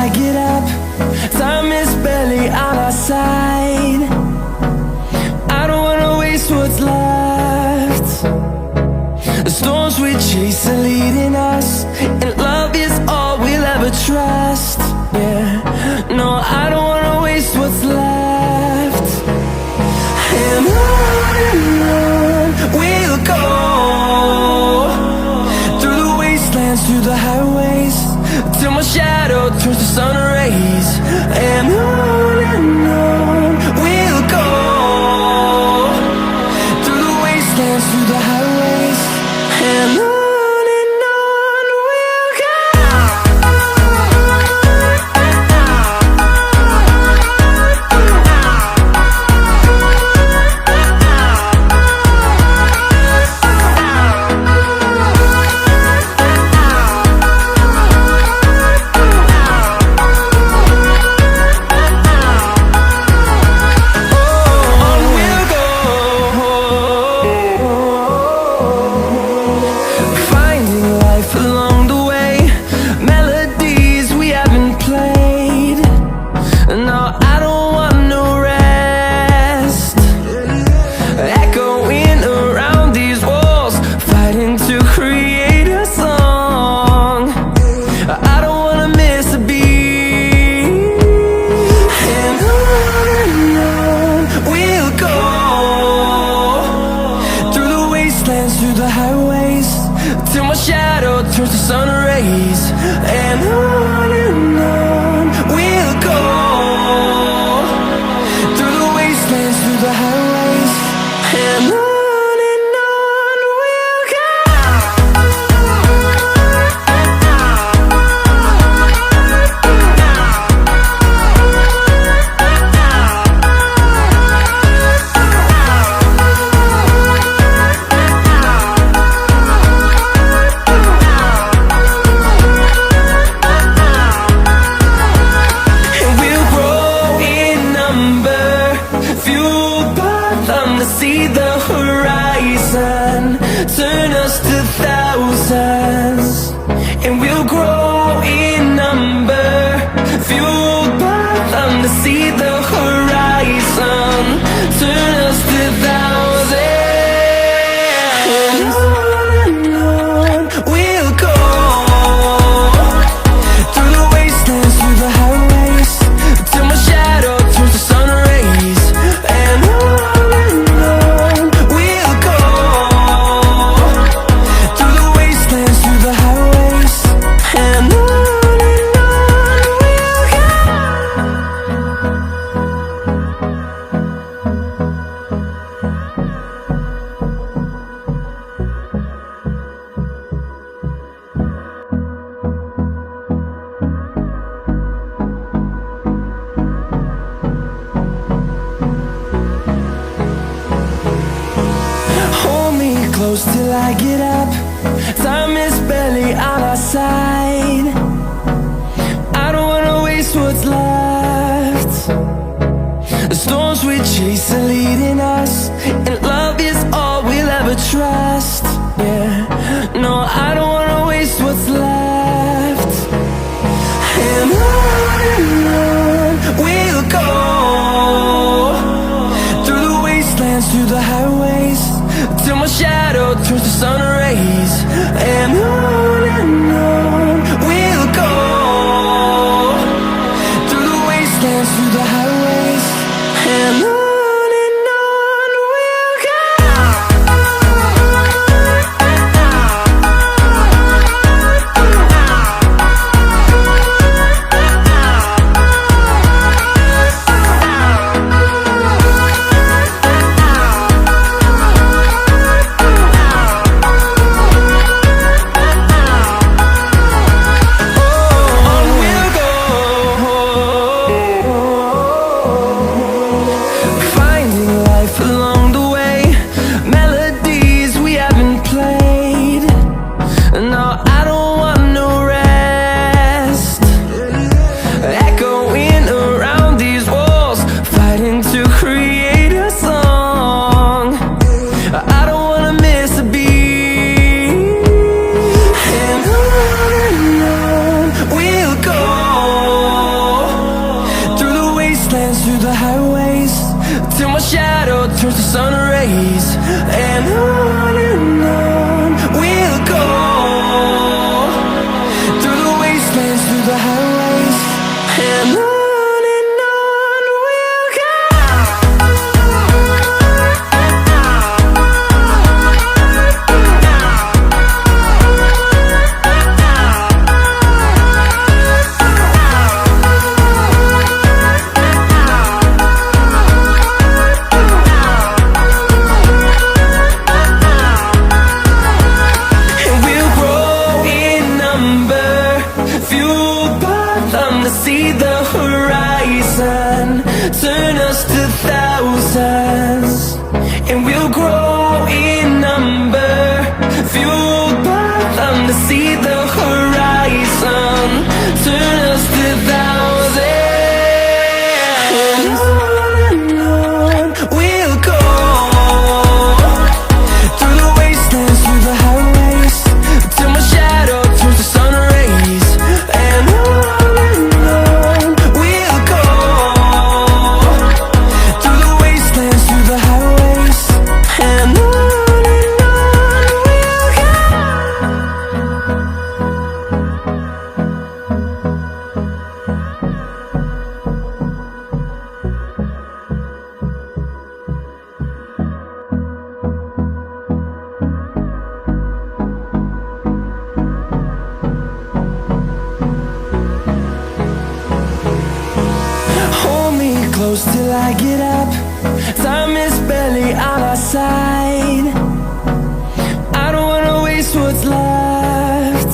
I get up. Time is barely on our side. I don't wanna waste what's left. The storms we chase are leading us, and love is all we'll ever trust. Yeah, no, I don't wanna waste what's left. And on we'll go, through the wastelands, through the highways, till my shadow turns to sun rays. And on we'll go, through the wastelands, through the highways, and on we'll go. Through the highways, till my shadow turns to sun rays. And on we'll go, through the wastelands, through the highways, and on we'll go. See the horizon, turn us to thousands, and we'll grow in number, fueled by them to see the horizon, turn us to thousands, and on we'll go, through the wastelands, through the highways, till my shadow turns to sun rays. And close till I get up. Time is barely on our side. I don't wanna waste what's left. The storms we chase are leading us, and love is all we'll ever trust. Yeah, no, I don't wanna waste what's left. And on we'll go, through the wastelands, through the highways, till my shadow turns to sun rays. And on we'll go, through the wastelands, through the highways, and on we'll go. wastelands, through the highways, till my shadow turns to sun rays. And on we'll go, through the wastelands, through the highways, and on we'll go. See the horizon, turn us to thousands, and we'll grow in number, fueled by them to see the horizon, turn us to thousands. And on we'll go, through the wastelands, through the highways, till my shadow turns to sun rays. And close till I get up. Time is barely on our side. I don't wanna waste what's left.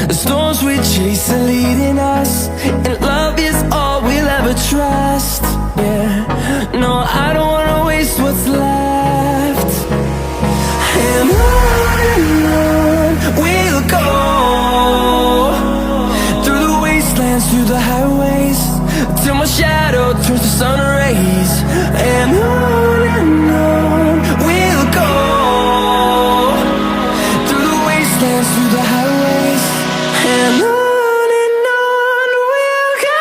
The storms we chase are leading us, and love is all we'll ever trust. Yeah, no, I don't wanna waste what's left. And on we'll go, through the wastelands, through the highways, till my shadow turns to sun rays. And on we'll go, through the wastelands, through the highways, and on we'll go.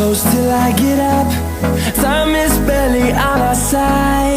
close till I get up. Time is barely on our side.